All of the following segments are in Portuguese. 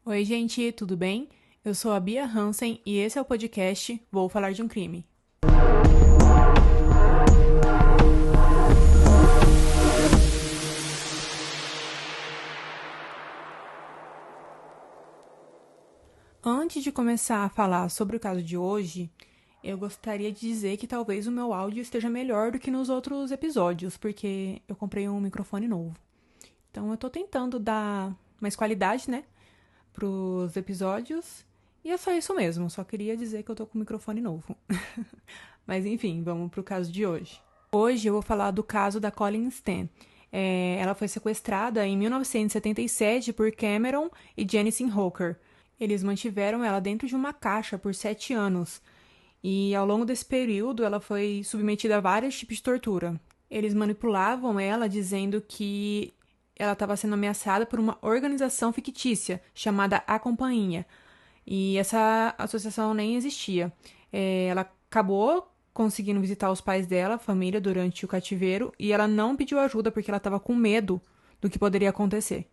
Oi, gente, tudo bem? Eu sou a Bia Hansen e esse é o podcast Vou Falar de um Crime. Antes de começar a falar sobre o caso de hoje, eu gostaria de dizer que talvez o meu áudio esteja melhor do que nos outros episódios, porque eu comprei um microfone novo. Então eu tô tentando dar mais qualidade, né, pros episódios. E é só isso mesmo, só queria dizer que eu tô com um microfone novo. Mas enfim, vamos pro caso de hoje. Hoje eu vou falar do caso da Colleen Stan. Ela foi sequestrada em 1977 por Cameron e Janice Hooker. Eles mantiveram ela dentro de uma caixa por 7 anos. E ao longo desse período ela foi submetida a vários tipos de tortura. Eles manipulavam ela dizendo que ela estava sendo ameaçada por uma organização fictícia chamada A Companhia. E essa associação nem existia. Ela acabou conseguindo visitar os pais dela, a família, durante o cativeiro, e ela não pediu ajuda porque ela estava com medo do que poderia acontecer.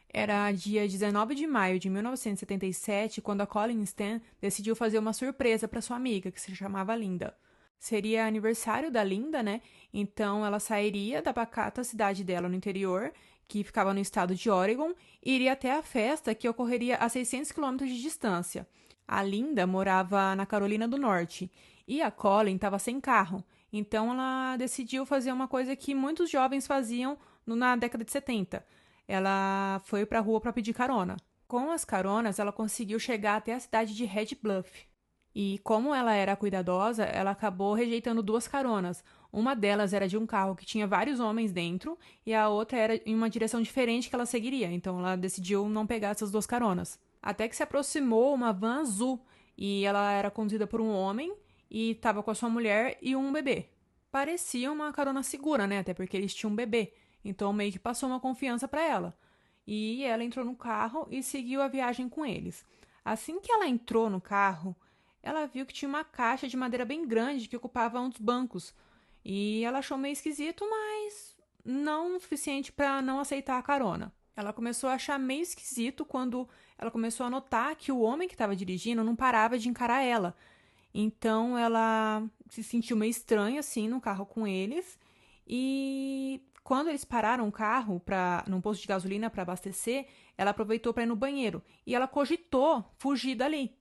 Era dia 19 de maio de 1977 quando a Colleen Stan decidiu fazer uma surpresa para sua amiga, que se chamava Linda. Seria aniversário da Linda, né? Então ela sairia da pacata cidade dela no interior, que ficava no estado de Oregon, e iria até a festa que ocorreria a 600 quilômetros de distância. A Linda morava na Carolina do Norte e a Colleen estava sem carro. Então ela decidiu fazer uma coisa que muitos jovens faziam na década de 70. Ela foi para a rua para pedir carona. Com as caronas, ela conseguiu chegar até a cidade de Red Bluff. E como ela era cuidadosa, ela acabou rejeitando duas caronas. Uma delas era de um carro que tinha vários homens dentro e a outra era em uma direção diferente que ela seguiria. Então ela decidiu não pegar essas duas caronas. Até que se aproximou uma van azul e ela era conduzida por um homem e estava com a sua mulher e um bebê. Parecia uma carona segura, né? Até porque eles tinham um bebê. Então meio que passou uma confiança para ela. E ela entrou no carro e seguiu a viagem com eles. Assim que ela entrou no carro, ela viu que tinha uma caixa de madeira bem grande que ocupava um dos bancos. E ela achou meio esquisito, mas não o suficiente para não aceitar a carona. Ela começou a achar meio esquisito quando ela começou a notar que o homem que estava dirigindo não parava de encarar ela. Então ela se sentiu meio estranha assim no carro com eles. E quando eles pararam o carro num posto de gasolina para abastecer, ela aproveitou para ir no banheiro e ela cogitou fugir dali.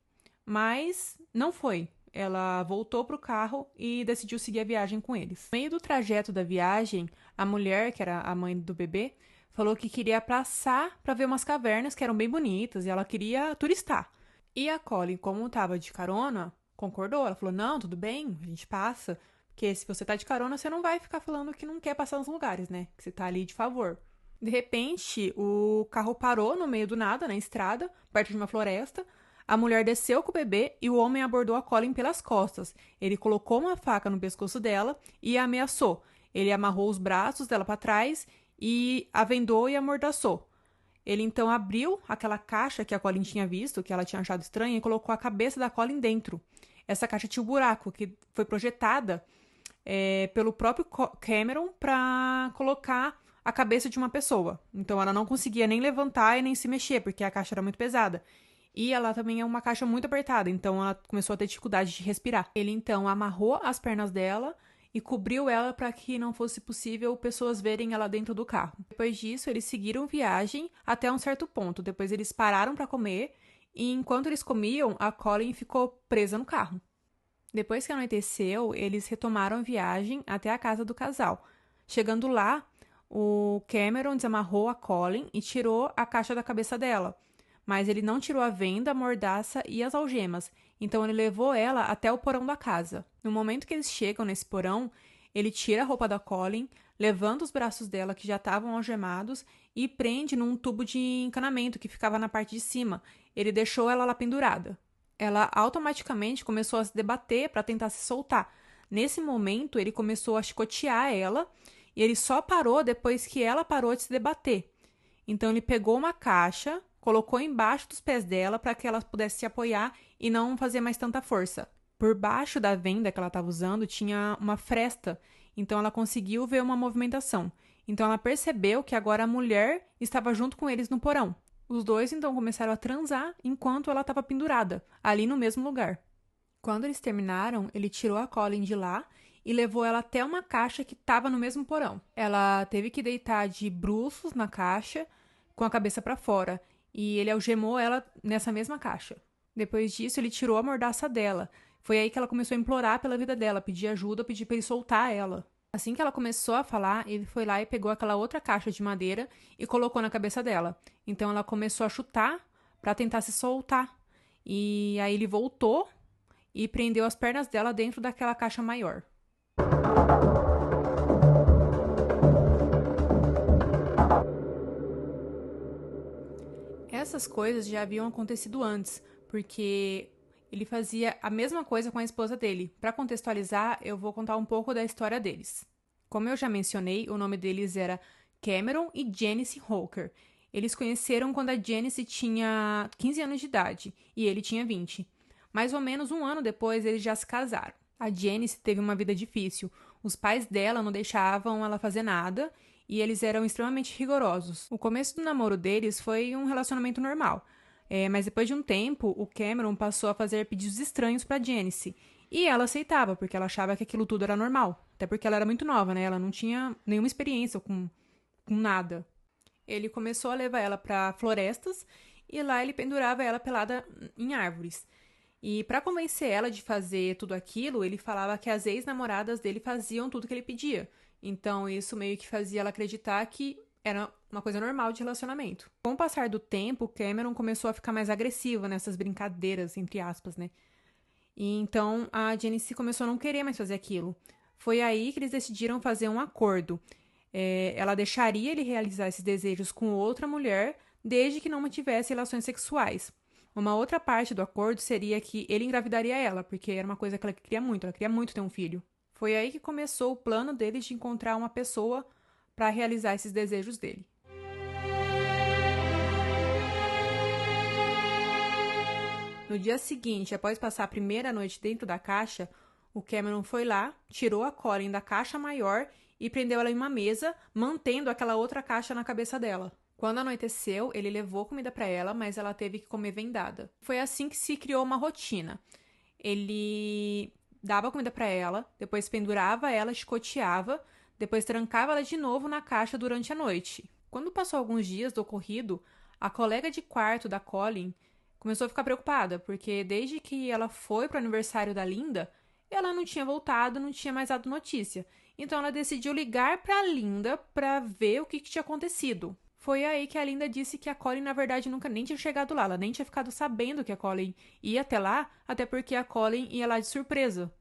Mas não foi. Ela voltou para o carro e decidiu seguir a viagem com eles. No meio do trajeto da viagem, a mulher, que era a mãe do bebê, falou que queria passar para ver umas cavernas que eram bem bonitas e ela queria turistar. E a Colin, como estava de carona, concordou. Ela falou: Não, tudo bem, a gente passa. Porque se você tá de carona, você não vai ficar falando que não quer passar nos lugares, né? Que você tá ali de favor. De repente, o carro parou no meio do nada, na estrada, perto de uma floresta. A mulher desceu com o bebê e o homem abordou a Colin pelas costas. Ele colocou uma faca no pescoço dela e a ameaçou. Ele amarrou os braços dela para trás e a vendou e amordaçou. Ele então abriu aquela caixa que a Colin tinha visto, que ela tinha achado estranha, e colocou a cabeça da Colin dentro. Essa caixa tinha um buraco que foi projetada pelo próprio Cameron para colocar a cabeça de uma pessoa. Então ela não conseguia nem levantar e nem se mexer, porque a caixa era muito pesada. E ela também é uma caixa muito apertada, então ela começou a ter dificuldade de respirar. Ele então amarrou as pernas dela e cobriu ela para que não fosse possível pessoas verem ela dentro do carro. Depois disso, eles seguiram viagem até um certo ponto. Depois eles pararam para comer e enquanto eles comiam, a Colin ficou presa no carro. Depois que anoiteceu, eles retomaram a viagem até a casa do casal. Chegando lá, o Cameron desamarrou a Colin e tirou a caixa da cabeça dela. Mas ele não tirou a venda, a mordaça e as algemas. Então ele levou ela até o porão da casa. No momento que eles chegam nesse porão, ele tira a roupa da Colin, levanta os braços dela que já estavam algemados e prende num tubo de encanamento que ficava na parte de cima. Ele deixou ela lá pendurada. Ela automaticamente começou a se debater para tentar se soltar. Nesse momento, ele começou a chicotear ela e ele só parou depois que ela parou de se debater. Então, ele pegou uma caixa, colocou embaixo dos pés dela para que ela pudesse se apoiar e não fazer mais tanta força. Por baixo da venda que ela estava usando tinha uma fresta, Então ela conseguiu ver uma movimentação. Então ela percebeu que agora a mulher estava junto com eles no porão. Os dois então começaram a transar enquanto ela estava pendurada, ali no mesmo lugar. Quando eles terminaram, ele tirou a Colin de lá e levou ela até uma caixa que estava no mesmo porão. Ela teve que deitar de bruços na caixa, com a cabeça para fora, e ele algemou ela nessa mesma caixa. Depois disso, ele tirou a mordaça dela. Foi aí que ela começou a implorar pela vida dela, pedir ajuda, pedir para ele soltar ela. Assim que ela começou a falar, ele foi lá e pegou aquela outra caixa de madeira e colocou na cabeça dela. Então ela começou a chutar para tentar se soltar. E aí ele voltou e prendeu as pernas dela dentro daquela caixa maior. Essas coisas já haviam acontecido antes, porque ele fazia a mesma coisa com a esposa dele. Para contextualizar, eu vou contar um pouco da história deles. Como eu já mencionei, o nome deles era Cameron e Janice Hooker. Eles conheceram quando a Janice tinha 15 anos de idade e ele tinha 20. Mais ou menos um ano depois, eles já se casaram. A Janice teve uma vida difícil. Os pais dela não deixavam ela fazer nada e eles eram extremamente rigorosos. O começo do namoro deles foi um relacionamento normal. Mas depois de um tempo, o Cameron passou a fazer pedidos estranhos para Janice. E ela aceitava, porque ela achava que aquilo tudo era normal. Até porque ela era muito nova, né? Ela não tinha nenhuma experiência com nada. Ele começou a levar ela para florestas e lá ele pendurava ela pelada em árvores. E para convencer ela de fazer tudo aquilo, ele falava que as ex-namoradas dele faziam tudo que ele pedia. Então isso meio que fazia ela acreditar que era uma coisa normal de relacionamento. Com o passar do tempo, Cameron começou a ficar mais agressiva nessas brincadeiras, entre aspas, né? E então a Janice começou a não querer mais fazer aquilo. Foi aí que eles decidiram fazer um acordo. Ela deixaria ele realizar esses desejos com outra mulher, desde que não mantivesse relações sexuais. Uma outra parte do acordo seria que ele engravidaria ela, porque era uma coisa que ela queria muito ter um filho. Foi aí que começou o plano deles de encontrar uma pessoa para realizar esses desejos dele. No dia seguinte, após passar a primeira noite dentro da caixa, o Cameron foi lá, tirou a Colin da caixa maior e prendeu ela em uma mesa, mantendo aquela outra caixa na cabeça dela. Quando anoiteceu, ele levou comida para ela, mas ela teve que comer vendada. Foi assim que se criou uma rotina. Ele dava comida para ela, depois pendurava ela, chicoteava, depois trancava ela de novo na caixa durante a noite. Quando passou alguns dias do ocorrido, a colega de quarto da Colin começou a ficar preocupada, porque desde que ela foi para o aniversário da Linda, ela não tinha voltado, não tinha mais dado notícia. Então ela decidiu ligar para a Linda para ver o que tinha acontecido. Foi aí que a Linda disse que a Colin, na verdade, nunca nem tinha chegado lá. Ela nem tinha ficado sabendo que a Colin ia até lá, até porque a Colin ia lá de surpresa.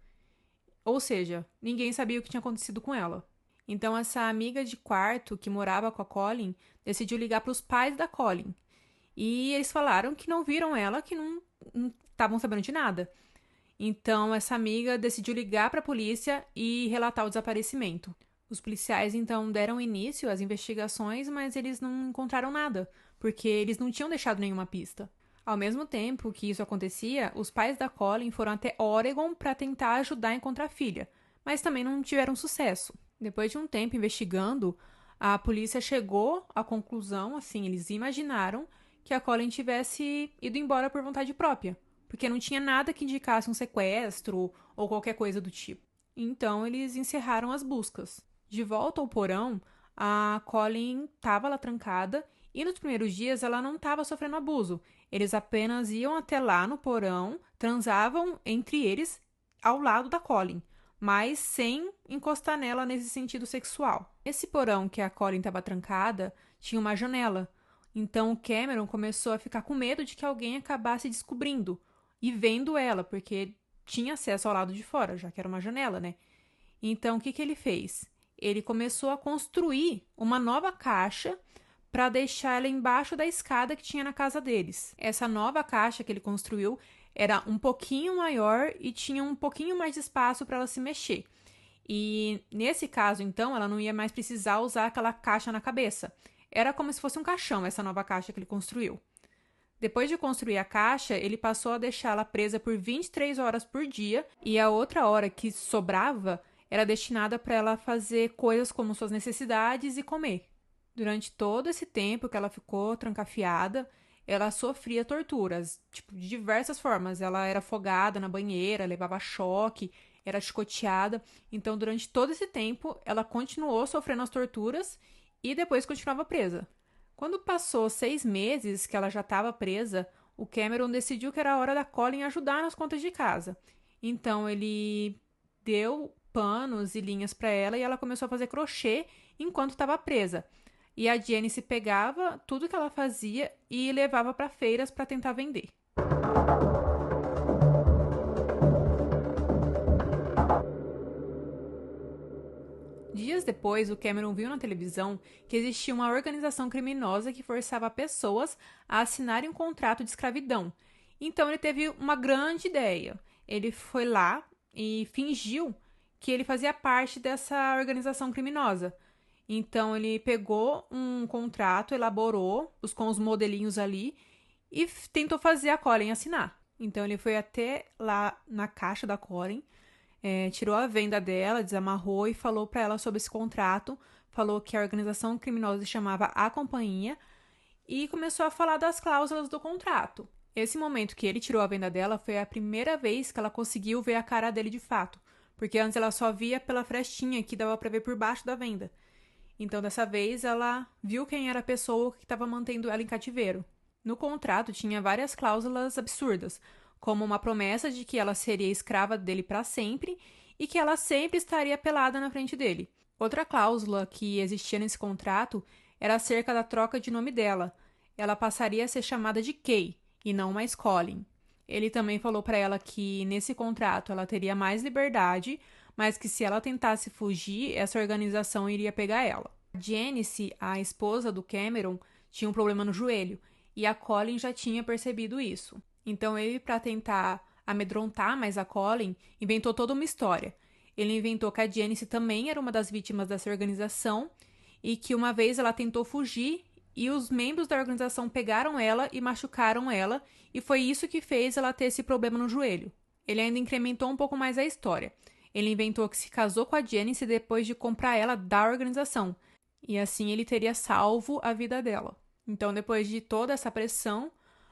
Ou seja, ninguém sabia o que tinha acontecido com ela. Então essa amiga de quarto que morava com a Colin decidiu ligar para os pais da Colin. E eles falaram que não viram ela, que não estavam sabendo de nada. Então essa amiga decidiu ligar para a polícia e relatar o desaparecimento. Os policiais então deram início às investigações, mas eles não encontraram nada, porque eles não tinham deixado nenhuma pista. Ao mesmo tempo que isso acontecia, os pais da Colin foram até Oregon para tentar ajudar a encontrar a filha, mas também não tiveram sucesso. Depois de um tempo investigando, a polícia chegou à conclusão, assim, eles imaginaram que a Colin tivesse ido embora por vontade própria, porque não tinha nada que indicasse um sequestro ou qualquer coisa do tipo. Então eles encerraram as buscas. De volta ao porão, a Colin estava lá trancada e nos primeiros dias ela não estava sofrendo abuso. Eles apenas iam até lá no porão, transavam entre eles ao lado da Colin, mas sem encostar nela nesse sentido sexual. Esse porão que a Colin estava trancada tinha uma janela. Então o Cameron começou a ficar com medo de que alguém acabasse descobrindo e vendo ela, porque tinha acesso ao lado de fora, já que era uma janela, né? Então o que ele fez? Ele começou a construir uma nova caixa para deixar ela embaixo da escada que tinha na casa deles. Essa nova caixa que ele construiu era um pouquinho maior e tinha um pouquinho mais de espaço para ela se mexer. E nesse caso, então, ela não ia mais precisar usar aquela caixa na cabeça. Era como se fosse um caixão, essa nova caixa que ele construiu. Depois de construir a caixa, ele passou a deixá-la presa por 23 horas por dia e a outra hora que sobrava, era destinada para ela fazer coisas como suas necessidades e comer. Durante todo esse tempo que ela ficou trancafiada, ela sofria torturas, tipo, de diversas formas. Ela era afogada na banheira, levava choque, era chicoteada. Então, durante todo esse tempo, ela continuou sofrendo as torturas e depois continuava presa. Quando passou 6 meses que ela já estava presa, o Cameron decidiu que era a hora da Colin ajudar nas contas de casa. Então, ele deu panos e linhas para ela e ela começou a fazer crochê enquanto estava presa. E a Janice pegava tudo que ela fazia e levava para feiras para tentar vender. Dias depois, o Cameron viu na televisão que existia uma organização criminosa que forçava pessoas a assinarem um contrato de escravidão. Então ele teve uma grande ideia. Ele foi lá e fingiu que ele fazia parte dessa organização criminosa. Então ele pegou um contrato, elaborou com os modelinhos ali e tentou fazer a Colin assinar. Então ele foi até lá na caixa da Colin, tirou a venda dela, desamarrou e falou para ela sobre esse contrato. Falou que a organização criminosa se chamava A Companhia e começou a falar das cláusulas do contrato. Esse momento que ele tirou a venda dela foi a primeira vez que ela conseguiu ver a cara dele de fato, porque antes ela só via pela frestinha que dava para ver por baixo da venda. Então, dessa vez, ela viu quem era a pessoa que estava mantendo ela em cativeiro. No contrato tinha várias cláusulas absurdas, como uma promessa de que ela seria escrava dele para sempre e que ela sempre estaria pelada na frente dele. Outra cláusula que existia nesse contrato era acerca da troca de nome dela. Ela passaria a ser chamada de Kay e não mais Colin. Ele também falou para ela que nesse contrato ela teria mais liberdade, mas que se ela tentasse fugir, essa organização iria pegar ela. A Janice, a esposa do Cameron, tinha um problema no joelho e a Colin já tinha percebido isso. Então ele, para tentar amedrontar mais a Colin, inventou toda uma história. Ele inventou que a Janice também era uma das vítimas dessa organização e que uma vez ela tentou fugir e os membros da organização pegaram ela e machucaram ela, e foi isso que fez ela ter esse problema no joelho. Ele ainda incrementou um pouco mais a história. Ele inventou que se casou com a Janice depois de comprar ela da organização, e assim ele teria salvo a vida dela. Então, depois de toda essa pressão,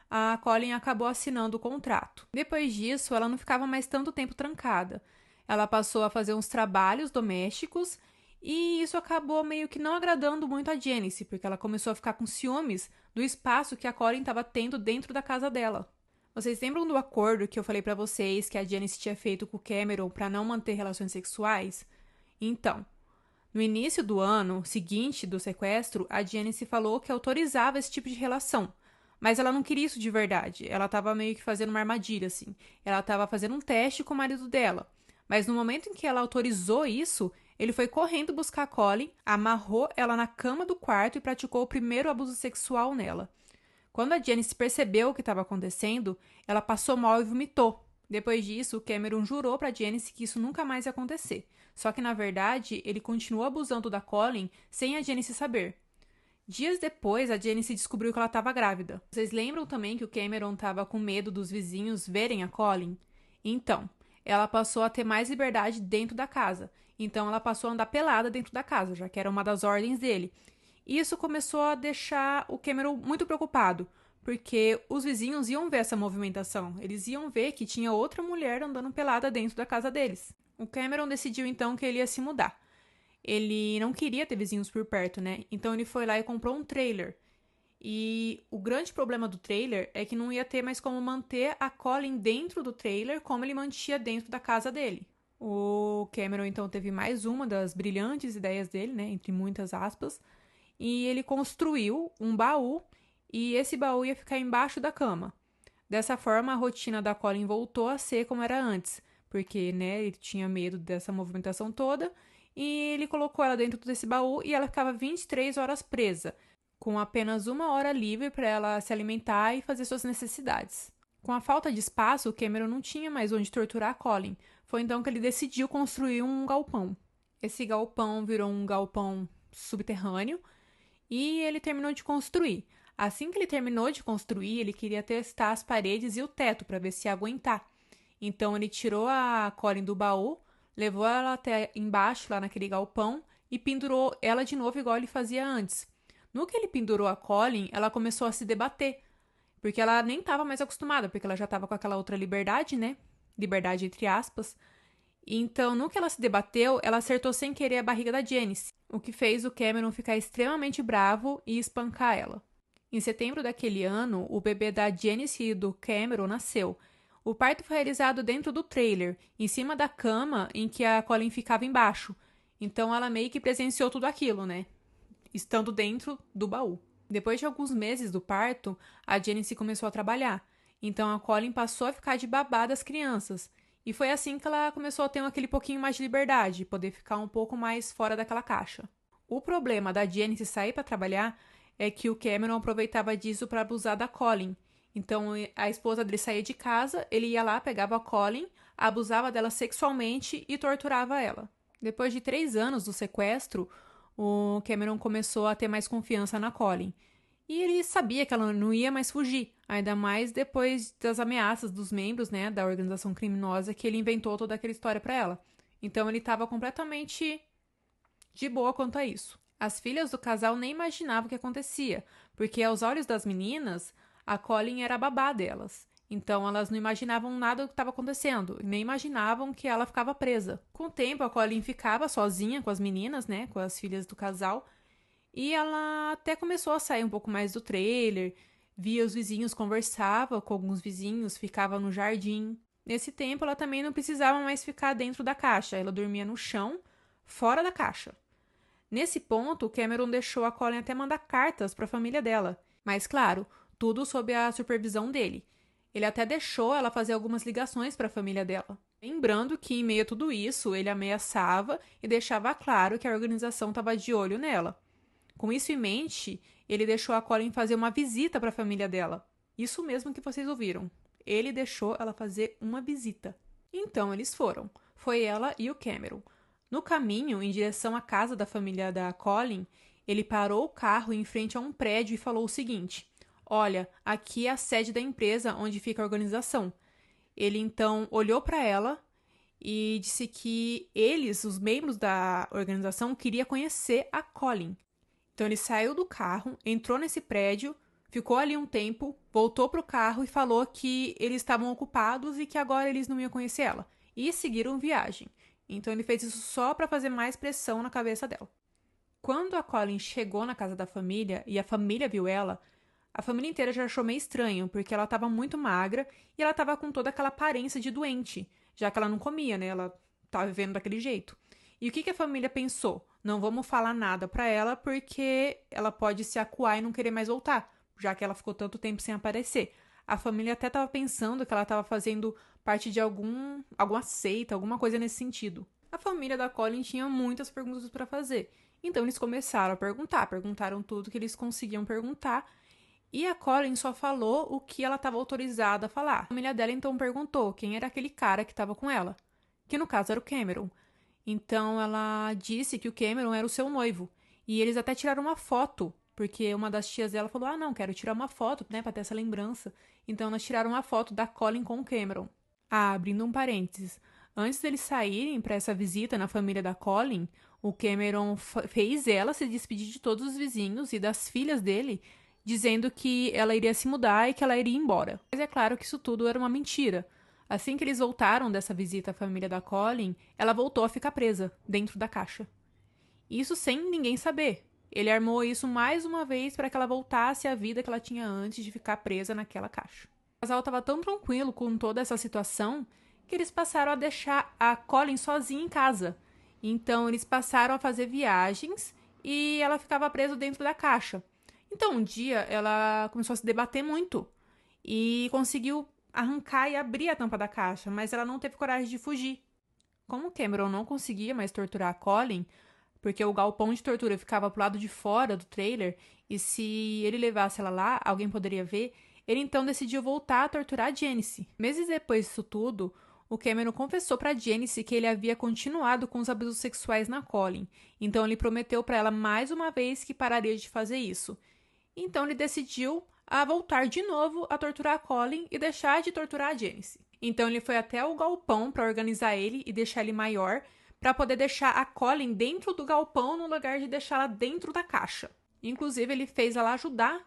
a Colin acabou assinando o contrato. Depois disso, ela não ficava mais tanto tempo trancada. Ela passou a fazer uns trabalhos domésticos e isso acabou meio que não agradando muito a Janice, porque ela começou a ficar com ciúmes do espaço que a Colin estava tendo dentro da casa dela. Vocês lembram do acordo que eu falei pra vocês que a Janice tinha feito com o Cameron para não manter relações sexuais? Então, no início do ano seguinte do sequestro, a Janice falou que autorizava esse tipo de relação, mas ela não queria isso de verdade. Ela estava meio que fazendo uma armadilha, assim. Ela estava fazendo um teste com o marido dela. Mas no momento em que ela autorizou isso, ele foi correndo buscar a Colin, amarrou ela na cama do quarto e praticou o primeiro abuso sexual nela. Quando a Janice percebeu o que estava acontecendo, ela passou mal e vomitou. Depois disso, o Cameron jurou para Janice que isso nunca mais ia acontecer. Só que, na verdade, ele continuou abusando da Colin sem a Janice saber. Dias depois, a Janice descobriu que ela estava grávida. Vocês lembram também que o Cameron estava com medo dos vizinhos verem a Colin? Então, ela passou a ter mais liberdade dentro da casa. Então, ela passou a andar pelada dentro da casa, já que era uma das ordens dele. Isso começou a deixar o Cameron muito preocupado, porque os vizinhos iam ver essa movimentação. Eles iam ver que tinha outra mulher andando pelada dentro da casa deles. O Cameron decidiu então que ele ia se mudar. Ele não queria ter vizinhos por perto, né? Então ele foi lá e comprou um trailer. E o grande problema do trailer é que não ia ter mais como manter a Colin dentro do trailer como ele mantinha dentro da casa dele. O Cameron então teve mais uma das brilhantes ideias dele, né? Entre muitas aspas. E ele construiu um baú e esse baú ia ficar embaixo da cama. Dessa forma, a rotina da Colin voltou a ser como era antes, porque, né, ele tinha medo dessa movimentação toda e ele colocou ela dentro desse baú e ela ficava 23 horas presa, com apenas 1 hora livre para ela se alimentar e fazer suas necessidades. Com a falta de espaço, o Cameron não tinha mais onde torturar a Colin. Foi então que ele decidiu construir um galpão. Esse galpão virou um galpão subterrâneo e ele terminou de construir. Assim que ele terminou de construir, ele queria testar as paredes e o teto para ver se ia aguentar. Então ele tirou a Colin do baú, levou ela até embaixo, lá naquele galpão, e pendurou ela de novo igual ele fazia antes. No que ele pendurou a Colin, ela começou a se debater, porque ela nem estava mais acostumada, porque ela já estava com aquela outra liberdade, né? Liberdade entre aspas. Então, no que ela se debateu, ela acertou sem querer a barriga da Janice, o que fez o Cameron ficar extremamente bravo e espancar ela. Em setembro daquele ano, o bebê da Janice e do Cameron nasceu. O parto foi realizado dentro do trailer, em cima da cama em que a Colin ficava embaixo. Então ela meio que presenciou tudo aquilo, né? Estando dentro do baú. Depois de alguns meses do parto, a Janice começou a trabalhar. Então a Colin passou a ficar de babá das crianças. E foi assim que ela começou a ter aquele pouquinho mais de liberdade, poder ficar um pouco mais fora daquela caixa. O problema da Janice sair para trabalhar é que o Cameron aproveitava disso para abusar da Colin. Então a esposa dele saía de casa, ele ia lá, pegava a Colin, abusava dela sexualmente e torturava ela. Depois de 3 anos do sequestro, o Cameron começou a ter mais confiança na Colin. E ele sabia que ela não ia mais fugir, ainda mais depois das ameaças dos membros, né, da organização criminosa que ele inventou toda aquela história para ela. Então ele estava completamente de boa quanto a isso. As filhas do casal nem imaginavam o que acontecia, porque aos olhos das meninas, a Colin era a babá delas. Então elas não imaginavam nada do que estava acontecendo, nem imaginavam que ela ficava presa. Com o tempo, a Colin ficava sozinha com as meninas, né, com as filhas do casal, e ela até começou a sair um pouco mais do trailer, via os vizinhos, conversava com alguns vizinhos, ficava no jardim. Nesse tempo, ela também não precisava mais ficar dentro da caixa, ela dormia no chão, fora da caixa. Nesse ponto, Cameron deixou a Colin até mandar cartas para a família dela, mas claro, tudo sob a supervisão dele. Ele até deixou ela fazer algumas ligações para a família dela. Lembrando que, em meio a tudo isso, ele ameaçava e deixava claro que a organização estava de olho nela. Com isso em mente, ele deixou a Colin fazer uma visita para a família dela. Isso mesmo que vocês ouviram. Ele deixou ela fazer uma visita. Então eles foram. Foi ela e o Cameron. No caminho, em direção à casa da família da Colin, ele parou o carro em frente a um prédio e falou o seguinte: olha, aqui é a sede da empresa onde fica a organização. Ele então olhou para ela e disse que eles, os membros da organização, queriam conhecer a Colin. Então ele saiu do carro, entrou nesse prédio, ficou ali um tempo, voltou para o carro e falou que eles estavam ocupados e que agora eles não iam conhecer ela. E seguiram viagem. Então ele fez isso só para fazer mais pressão na cabeça dela. Quando a Colin chegou na casa da família e a família viu ela, a família inteira já achou meio estranho, porque ela estava muito magra e ela estava com toda aquela aparência de doente, já que ela não comia, né? Ela estava vivendo daquele jeito. E o que a família pensou? Não vamos falar nada para ela porque ela pode se acuar e não querer mais voltar, já que ela ficou tanto tempo sem aparecer. A família até estava pensando que ela estava fazendo parte de alguma seita, alguma coisa nesse sentido. A família da Colin tinha muitas perguntas para fazer. Então eles começaram a perguntaram tudo que eles conseguiam perguntar. E a Colin só falou o que ela estava autorizada a falar. A família dela então perguntou quem era aquele cara que estava com ela, que no caso era o Cameron. Então ela disse que o Cameron era o seu noivo. E eles até tiraram uma foto, porque uma das tias dela falou: não, quero tirar uma foto, né, pra ter essa lembrança. Então elas tiraram uma foto da Colin com o Cameron. Abrindo um parênteses. Antes deles saírem para essa visita na família da Colin, o Cameron fez ela se despedir de todos os vizinhos e das filhas dele, dizendo que ela iria se mudar e que ela iria embora. Mas é claro que isso tudo era uma mentira. Assim que eles voltaram dessa visita à família da Colin, ela voltou a ficar presa, dentro da caixa. Isso sem ninguém saber. Ele armou isso mais uma vez para que ela voltasse à vida que ela tinha antes de ficar presa naquela caixa. O casal estava tão tranquilo com toda essa situação que eles passaram a deixar a Colin sozinha em casa. Então eles passaram a fazer viagens e ela ficava presa dentro da caixa. Então um dia ela começou a se debater muito e conseguiu arrancar e abrir a tampa da caixa, mas ela não teve coragem de fugir. Como Cameron não conseguia mais torturar a Colin, porque o galpão de tortura ficava pro lado de fora do trailer, e se ele levasse ela lá, alguém poderia ver, ele então decidiu voltar a torturar a Janice. Meses depois disso tudo, o Cameron confessou para Janice que ele havia continuado com os abusos sexuais na Colin, então ele prometeu para ela mais uma vez que pararia de fazer isso. Então ele decidiu a voltar de novo a torturar a Colin e deixar de torturar a Janice. Então ele foi até o galpão para organizar ele e deixar ele maior, para poder deixar a Colin dentro do galpão no lugar de deixá-la dentro da caixa. Inclusive, ele fez ela ajudar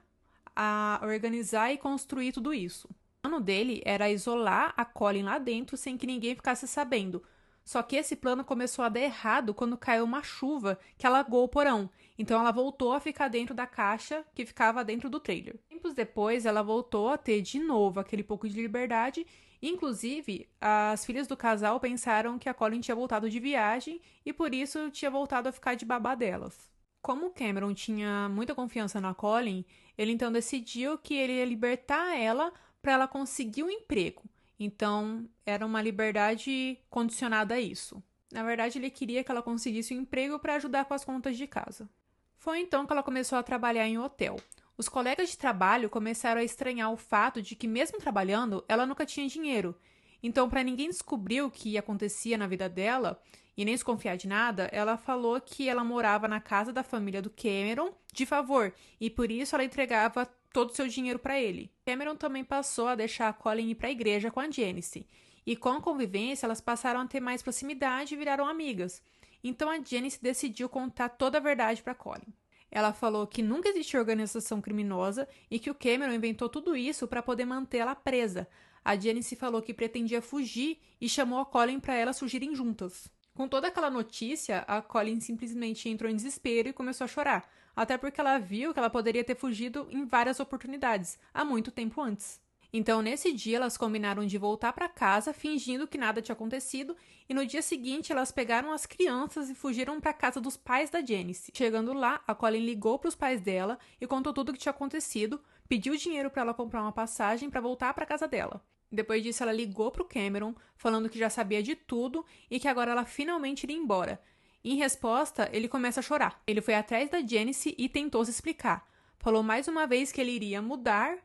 a organizar e construir tudo isso. O plano dele era isolar a Colin lá dentro sem que ninguém ficasse sabendo. Só que esse plano começou a dar errado quando caiu uma chuva que alagou o porão. Então ela voltou a ficar dentro da caixa que ficava dentro do trailer. Tempos depois, ela voltou a ter de novo aquele pouco de liberdade. Inclusive, as filhas do casal pensaram que a Colin tinha voltado de viagem e por isso tinha voltado a ficar de babá delas. Como Cameron tinha muita confiança na Colin, ele então decidiu que ele ia libertar ela para ela conseguir um emprego. Então, era uma liberdade condicionada a isso. Na verdade, ele queria que ela conseguisse um emprego para ajudar com as contas de casa. Foi então que ela começou a trabalhar em um hotel. Os colegas de trabalho começaram a estranhar o fato de que, mesmo trabalhando, ela nunca tinha dinheiro. Então, para ninguém descobrir o que acontecia na vida dela e nem desconfiar de nada, ela falou que ela morava na casa da família do Cameron de favor e por isso ela entregava todo o seu dinheiro para ele. Cameron também passou a deixar a Colin ir para a igreja com a Janice. E com a convivência, elas passaram a ter mais proximidade e viraram amigas. Então a Janice decidiu contar toda a verdade para Colin. Ela falou que nunca existiu organização criminosa e que o Cameron inventou tudo isso para poder manter ela presa. A Janice falou que pretendia fugir e chamou a Colin para elas fugirem juntas. Com toda aquela notícia, a Colin simplesmente entrou em desespero e começou a chorar, até porque ela viu que ela poderia ter fugido em várias oportunidades, há muito tempo antes. Então, nesse dia, elas combinaram de voltar para casa, fingindo que nada tinha acontecido, e no dia seguinte, elas pegaram as crianças e fugiram para a casa dos pais da Janice. Chegando lá, a Colin ligou para os pais dela e contou tudo o que tinha acontecido, pediu dinheiro para ela comprar uma passagem para voltar para a casa dela. Depois disso, ela ligou para o Cameron, falando que já sabia de tudo e que agora ela finalmente iria embora. Em resposta, ele começa a chorar. Ele foi atrás da Janice e tentou se explicar. Falou mais uma vez que ele iria mudar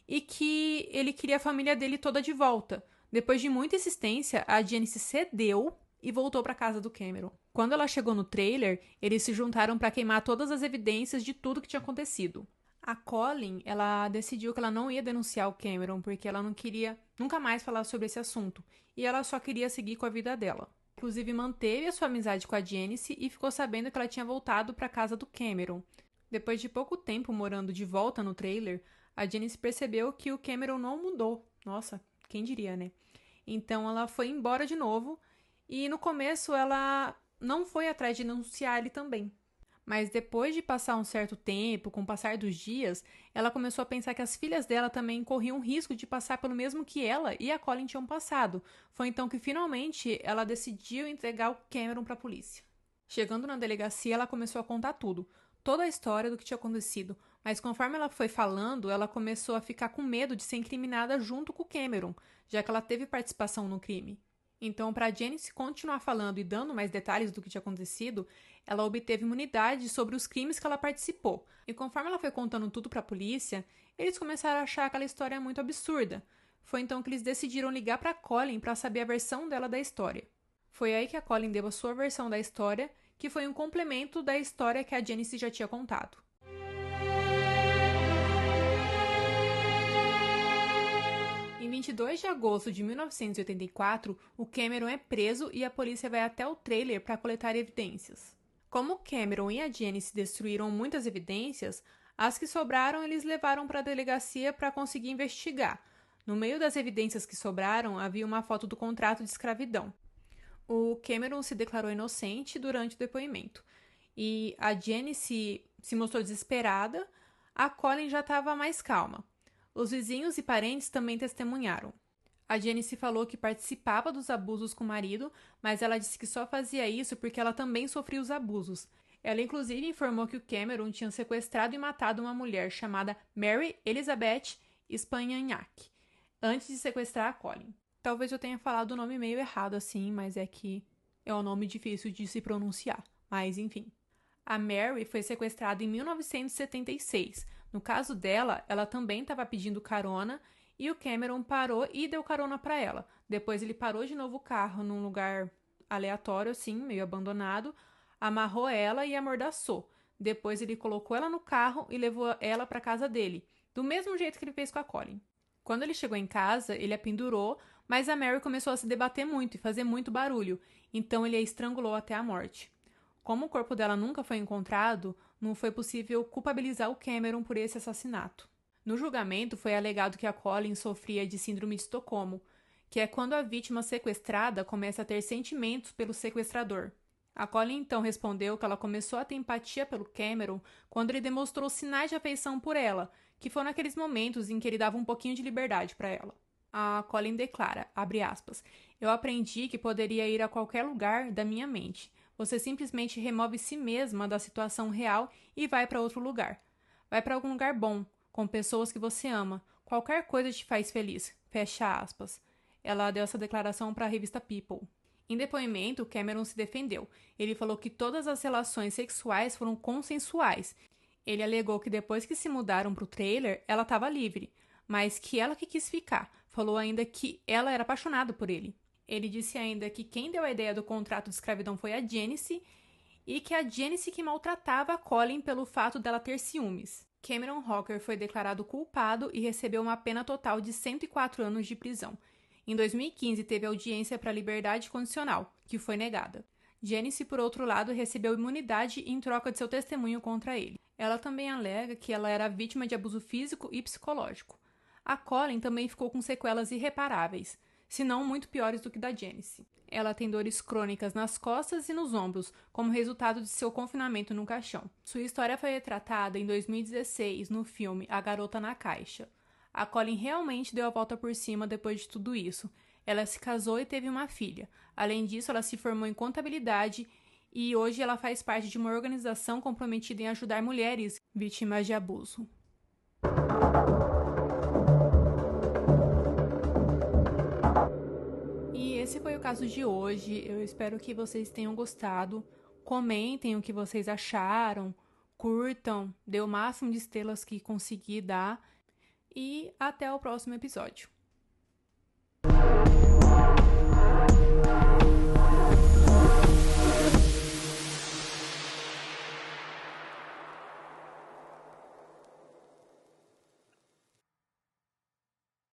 e que ele queria a família dele toda de volta. Depois de muita insistência, a Janice cedeu e voltou para a casa do Cameron. Quando ela chegou no trailer, eles se juntaram para queimar todas as evidências de tudo que tinha acontecido. A Colin, ela decidiu que ela não ia denunciar o Cameron porque ela não queria nunca mais falar sobre esse assunto e ela só queria seguir com a vida dela. Inclusive, manteve a sua amizade com a Janice e ficou sabendo que ela tinha voltado para a casa do Cameron. Depois de pouco tempo morando de volta no trailer, a Janice percebeu que o Cameron não mudou. Nossa, quem diria, né? Então ela foi embora de novo e no começo ela não foi atrás de denunciar ele também. Mas depois de passar um certo tempo, com o passar dos dias, ela começou a pensar que as filhas dela também corriam risco de passar pelo mesmo que ela e a Colin tinham passado. Foi então que finalmente ela decidiu entregar o Cameron para a polícia. Chegando na delegacia, ela começou a contar tudo, toda a história do que tinha acontecido, mas conforme ela foi falando, ela começou a ficar com medo de ser incriminada junto com o Cameron, já que ela teve participação no crime. Então, para Janice continuar falando e dando mais detalhes do que tinha acontecido, ela obteve imunidade sobre os crimes que ela participou. E conforme ela foi contando tudo para a polícia, eles começaram a achar aquela história muito absurda. Foi então que eles decidiram ligar para Colin para saber a versão dela da história. Foi aí que a Colin deu a sua versão da história, que foi um complemento da história que a Janice já tinha contado. Em 22 de agosto de 1984, o Cameron é preso e a polícia vai até o trailer para coletar evidências. Como Cameron e a Janice destruíram muitas evidências, as que sobraram eles levaram para a delegacia para conseguir investigar. No meio das evidências que sobraram, havia uma foto do contrato de escravidão. O Cameron se declarou inocente durante o depoimento. E a Janice se mostrou desesperada, a Colin já estava mais calma. Os vizinhos e parentes também testemunharam. A Janice falou que participava dos abusos com o marido, mas ela disse que só fazia isso porque ela também sofria os abusos. Ela inclusive informou que o Cameron tinha sequestrado e matado uma mulher chamada Mary Elizabeth Spanyanyak, antes de sequestrar a Colin. Talvez eu tenha falado o nome meio errado assim, mas é que é um nome difícil de se pronunciar. Mas enfim. A Mary foi sequestrada em 1976. No caso dela, ela também estava pedindo carona e o Cameron parou e deu carona para ela. Depois ele parou de novo o carro num lugar aleatório, assim, meio abandonado, amarrou ela e amordaçou. Depois ele colocou ela no carro e levou ela para casa dele, do mesmo jeito que ele fez com a Colin. Quando ele chegou em casa, ele a pendurou, Mas a Mary começou a se debater muito e fazer muito barulho, então ele a estrangulou até a morte. Como o corpo dela nunca foi encontrado, não foi possível culpabilizar o Cameron por esse assassinato. No julgamento, foi alegado que a Colleen sofria de síndrome de Estocolmo, que é quando a vítima sequestrada começa a ter sentimentos pelo sequestrador. A Colleen então respondeu que ela começou a ter empatia pelo Cameron quando ele demonstrou sinais de afeição por ela, que foram naqueles momentos em que ele dava um pouquinho de liberdade para ela. A Colleen declara, abre aspas, eu aprendi que poderia ir a qualquer lugar da minha mente. Você simplesmente remove si mesma da situação real e vai para outro lugar. Vai para algum lugar bom, com pessoas que você ama. Qualquer coisa te faz feliz. Fecha aspas. Ela deu essa declaração para a revista People. Em depoimento, Cameron se defendeu. Ele falou que todas as relações sexuais foram consensuais. Ele alegou que depois que se mudaram para o trailer, ela estava livre, mas que ela que quis ficar. Falou ainda que ela era apaixonada por ele. Ele disse ainda que quem deu a ideia do contrato de escravidão foi a Janice e que a Janice que maltratava a Colleen pelo fato dela ter ciúmes. Cameron Hawker foi declarado culpado e recebeu uma pena total de 104 anos de prisão. Em 2015, teve audiência para liberdade condicional, que foi negada. Janice, por outro lado, recebeu imunidade em troca de seu testemunho contra ele. Ela também alega que ela era vítima de abuso físico e psicológico. A Colleen também ficou com sequelas irreparáveis, se não muito piores do que da Janice. Ela tem dores crônicas nas costas e nos ombros, como resultado de seu confinamento no caixão. Sua história foi retratada em 2016 no filme A Garota na Caixa. A Colleen realmente deu a volta por cima depois de tudo isso. Ela se casou e teve uma filha. Além disso, ela se formou em contabilidade e hoje ela faz parte de uma organização comprometida em ajudar mulheres vítimas de abuso. Esse foi o caso de hoje. Eu espero que vocês tenham gostado. Comentem o que vocês acharam, curtam, dê o máximo de estrelas que conseguir dar e até o próximo episódio.